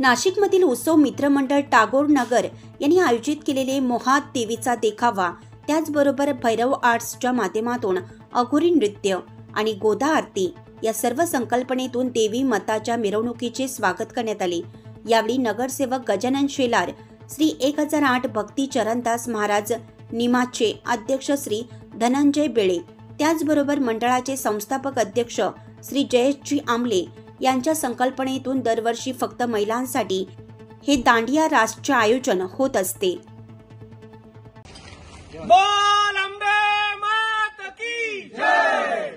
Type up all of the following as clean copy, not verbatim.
नाशिकमधील उत्सव मित्रमंडळ टागोर नगर यांनी आयोजित केलेले मोहात देवीचा देखावा, त्याचबरोबर भैरव आर्ट्सच्या माध्यमातून अघोरी नृत्य आणि गोदा आरती या सर्व संकल्पनेतून देवी माताच्या मिरवणुकीचे स्वागत करण्यात आले। यावेळी नगरसेवक गजानन शेलार, श्री 1008 भक्ती चरणदास महाराज निमाचे अध्यक्ष श्री धनंजय बेळे, त्याचबरोबर मंडळाचे संस्थापक अध्यक्ष श्री जयेशजी आमले यांच्या संकल्पनेतून दरवर्षी फक्त महिलांसाठी हे दांडिया रासचे आयोजन होत असते। बोल अंबे माता की जय।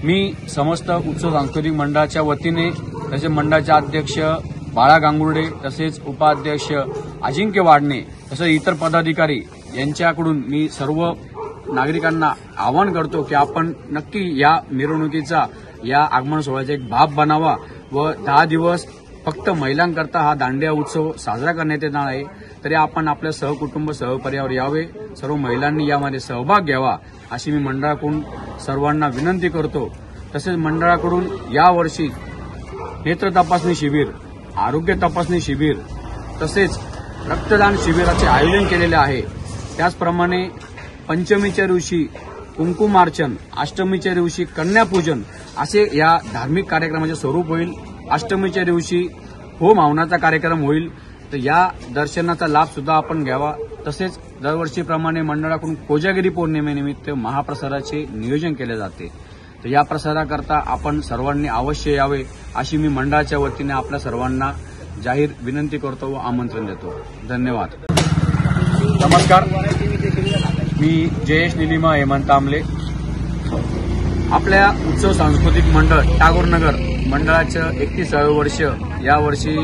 मी समस्त उत्सव सांस्कृतिक मंडळाच्या वतीने तसेच मंडळाचे अध्यक्ष बाळा गांगुर्डे, तसेच उपाध्यक्ष अजिंक्य वाडणे, तसेच इतर पदाधिकारी यांच्याकडून मी सर्व नागरिकांना आवाहन करतो की आपण नक्की या मिरवणुकीचा, या आगमन सोहळ्याचा एक भाग बनावा व 10 दिवस फक्त महिलांकरता हा दांडिया उत्सव साजरा करण्यात येणार आहे। तरी आपण आपल्या सहकुटुंब सहपरिवार यावे, सर्व महिलांनी यामध्ये सहभाग घ्यावा अशी मी मंडळाकडून सर्वांना विनंती करतो। तसेच मंडळाकडून यावर्षी नेत्र तपासणी शिबिर, आरोग्य तपासणी शिबिर तसेच रक्तदान शिबिराचे आयोजन केलेले आहे। त्याचप्रमाणे पंचमीच्या दिवशी कुंकुमार्चन, अष्टमीच्या दिवशी कन्यापूजन असे या धार्मिक कार्यक्रमाचे स्वरूप होईल। अष्टमीच्या दिवशी होम हवनाचा कार्यक्रम होईल, तर या दर्शनाचा लाभ सुद्धा आपण घ्यावा। तसेच दरवर्षीप्रमाणे मंडळाकडून कोजागिरी पौर्णिमेनिमित्त महाप्रसादाचे नियोजन केले जाते, तर या प्रसादाकरता आपण सर्वांनी अवश्य यावे अशी मी मंडळाच्या वतीने आपल्या सर्वांना जाहीर विनंती करतो व आमंत्रण देतो। धन्यवाद। नमस्कार, मी जयेश निलिमा हेमंत आमले। आपल्या उत्सव सांस्कृतिक मंडळ टागोर नगर मंडळाचं 31वे वर्ष यावर्षी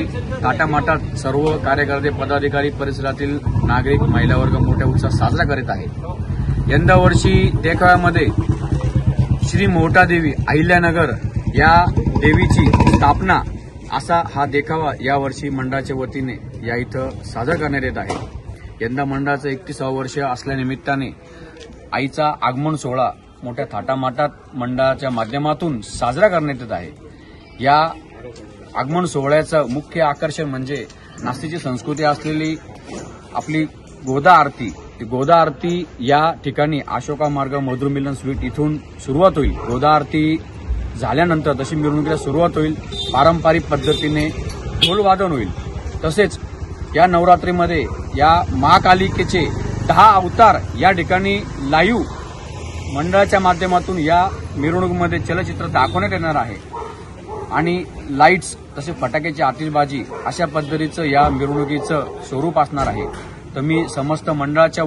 थाटामाटात सर्व कार्यकर्ते, पदाधिकारी, परिसरातील नागरिक, महिला वर्ग मोठ्या उत्साहात साजरा करीत आहे। यंदा वर्षी देखाव्यामध्ये श्री मोहटा देवी अहिल्यानगर या देवीची स्थापना असा हा देखावा यावर्षी मंडळाच्या वतीने या इथं साजरा करण्यात येत आहे। यंदा मंडळाचं 31वे वर्ष असल्यानिमित्ताने आईचा आगमन सोहळा मोठ्या थाटामाटात मंडळाच्या माध्यमातून साजरा करण्यात येत आहे। या आगमन सोहळ्याचं मुख्य आकर्षण म्हणजे नाशिकची संस्कृती असलेली आपली गोदा आरती। गोदा आरती या ठिकाणी अशोका मार्ग मधुर मिलन स्वीट इथून सुरुवात होईल। गोदा आरती झाल्यानंतर तशी मिरवणुकीला सुरुवात होईल। पारंपरिक पद्धतीने ढोलवादन होईल। तसेच या नवरात्रीमध्ये या महाकालिकेचे 10 अवतार या ठिकाणी लाईव्ह मंडळाच्या माध्यमातून या मिरवणुकीमध्ये चलचित्र दाखवण्यात येणार आहे आणि लाईट्स तसे फटाक्याची आतिषबाजी अशा पद्धतीचं या मिरवणुकीचं स्वरूप असणार आहे। तर मी समस्त मंडळाच्या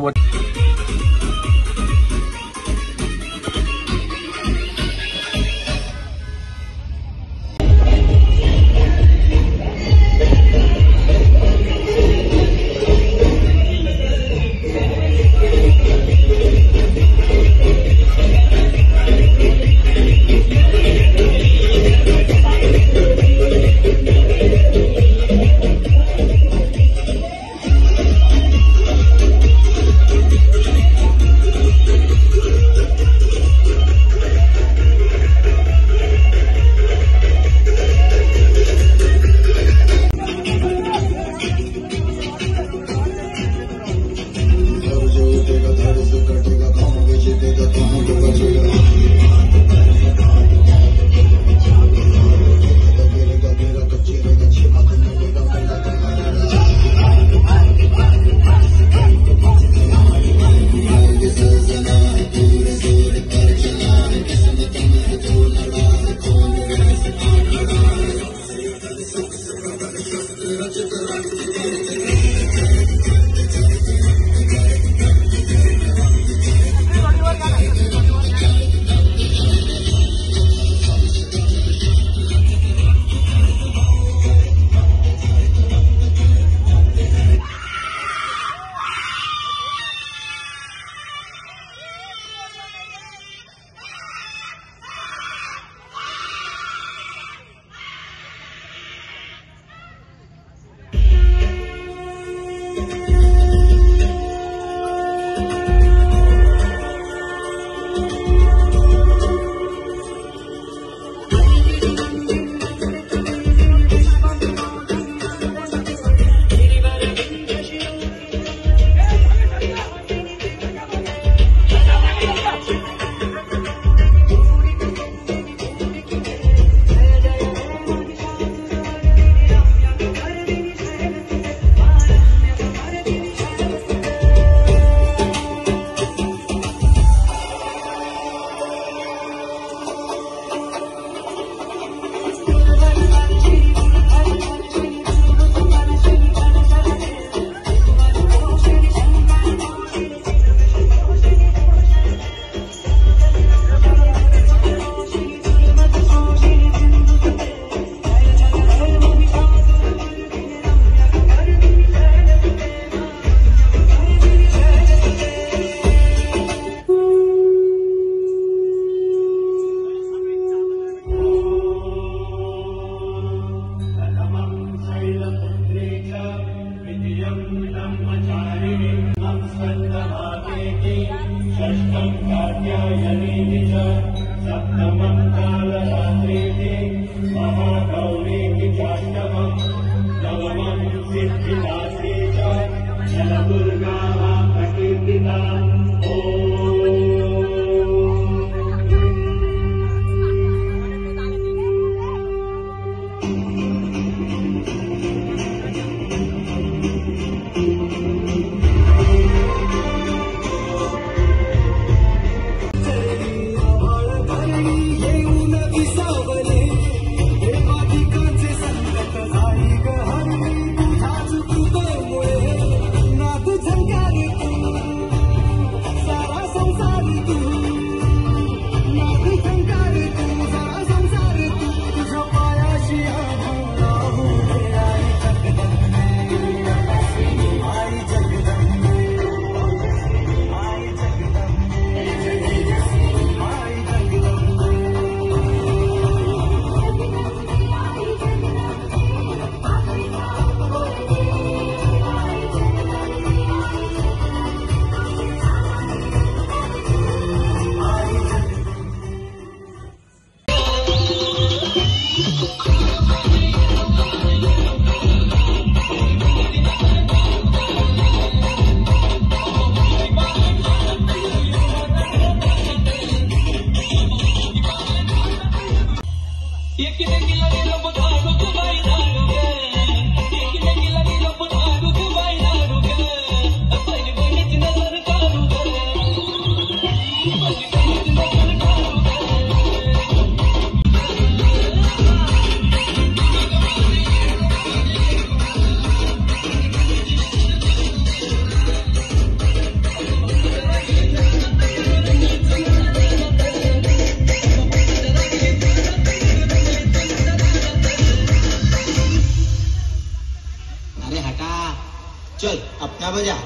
चल अपना बजा।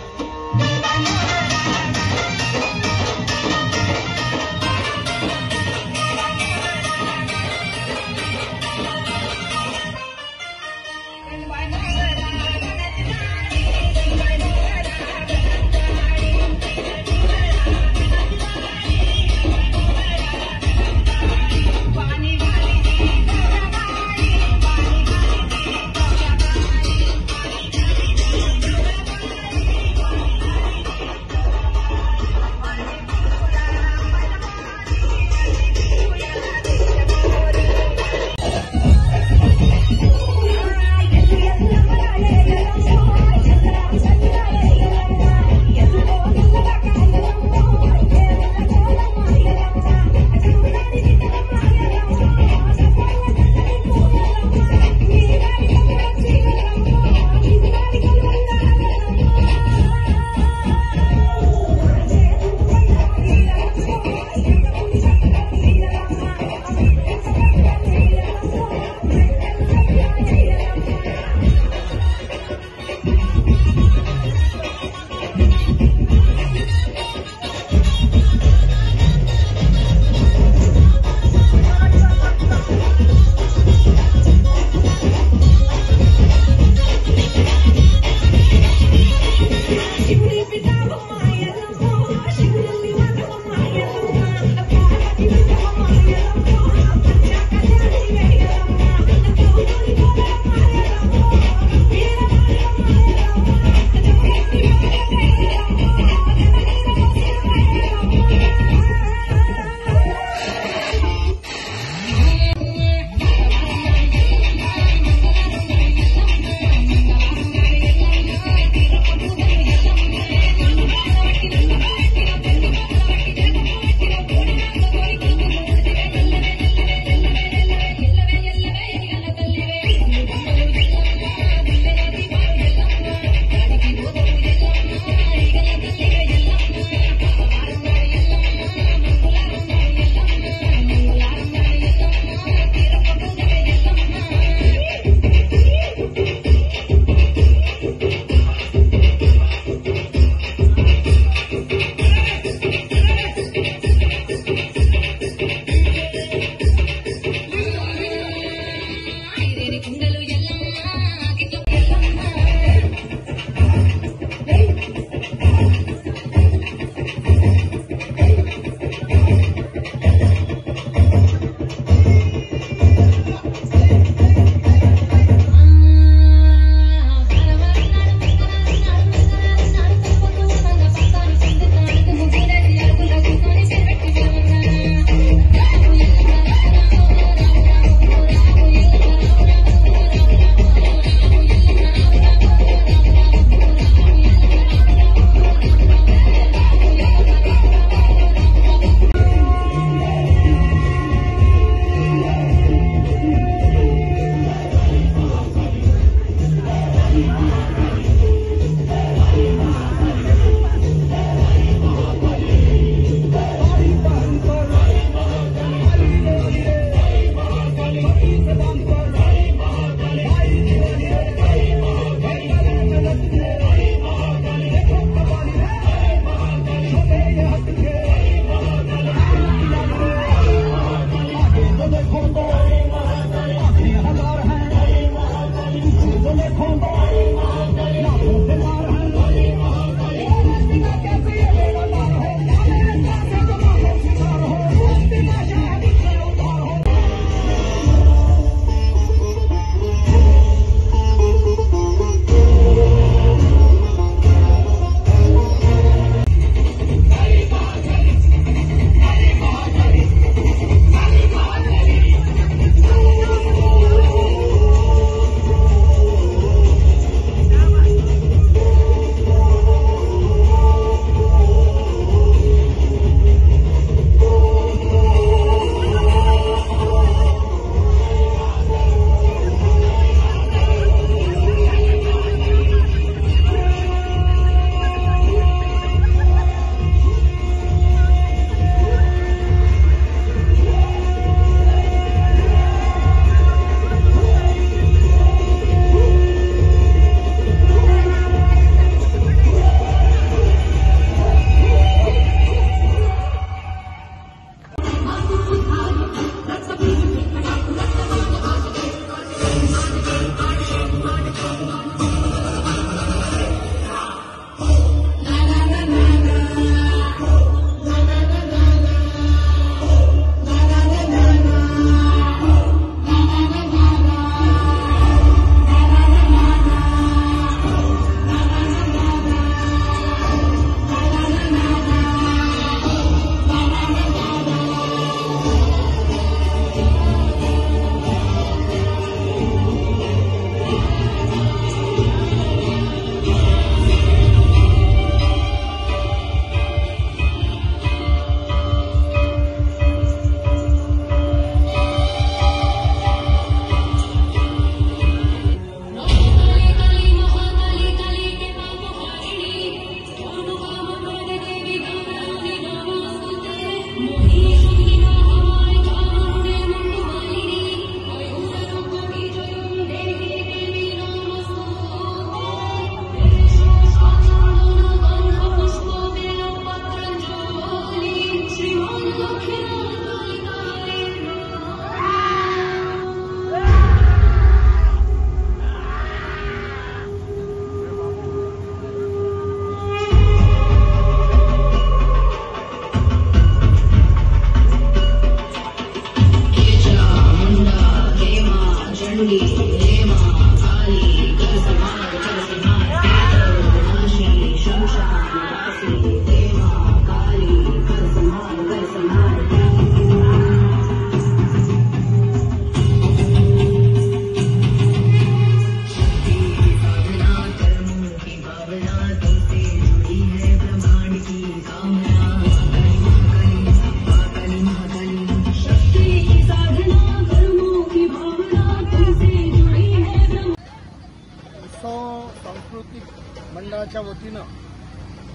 मंडळाच्या वतीनं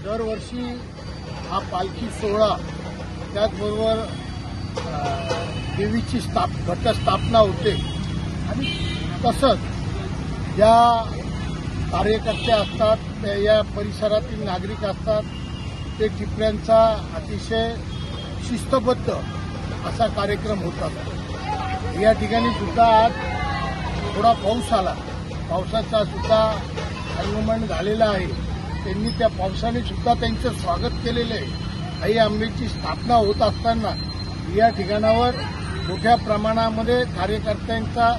दरवर्षी हा पालखी सोहळा त्याचबरोबर देवीची घटस्थापना होते आणि तसंच ज्या कार्यकर्ते असतात या परिसरातील नागरिक असतात ते टिपऱ्यांचा अतिशय शिस्तबद्ध असा कार्यक्रम होत असतो. या ठिकाणी सुद्धा आज थोडा पाऊस आला, पावसाचा सुद्धा आगमन झालेला आहे. त्यांनी त्या पावसाने सुद्धा त्यांचं स्वागत केलेलं आहे. आई अंबेची स्थापना होत असताना या ठिकाणावर मोठ्या प्रमाणामध्ये कार्यकर्त्यांचा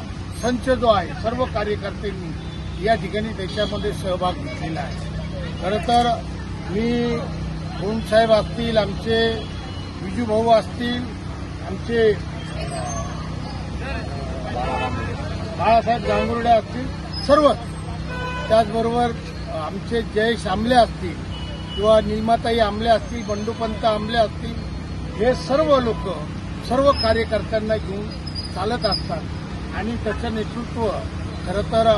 संच जो आहे, सर्व कार्यकर्त्यांनी या ठिकाणी त्याच्यामध्ये सहभाग घेतलेला आहे. खरं तर मी साहेब असतील, आमचे विजू भाऊ असतील, आमचे बाळासाहेब गांगुर्डे असतील, सर्वच, त्याचबरोबर आमचे जयेश आंबले असतील किंवा निलमाताई आंबले असतील, बंडूपंत आंबले असतील, हे सर्व लोक सर्व कार्यकर्त्यांना घेऊन चालत असतात आणि त्याचं नेतृत्व खरं तर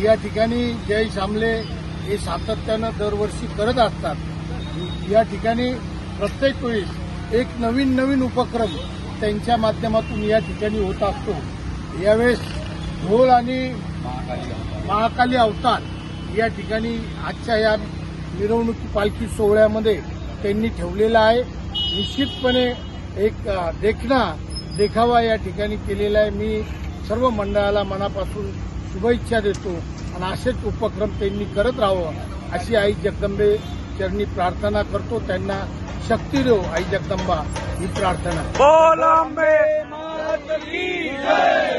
या ठिकाणी जयेश आंबले हे सातत्यानं दरवर्षी करत असतात. या ठिकाणी प्रत्येक वेळी एक नवीन उपक्रम त्यांच्या माध्यमातून या ठिकाणी होत असतो. यावेळेस ढोल आणि महाकाली अवतार या ठिकाणी आजच्या या मिरवणुकी पालखी सोहळ्यामध्ये त्यांनी ठेवलेला आहे. निश्चितपणे एक देखावा या ठिकाणी केलेला आहे. मी सर्व मंडळाला मनापासून शुभेच्छा देतो आणि असेच उपक्रम त्यांनी करत राहावं अशी आई जगदंबे चरणी प्रार्थना करतो. त्यांना शक्ती देव आई जगदंबा ही प्रार्थना. बोल अंबे मात की जय.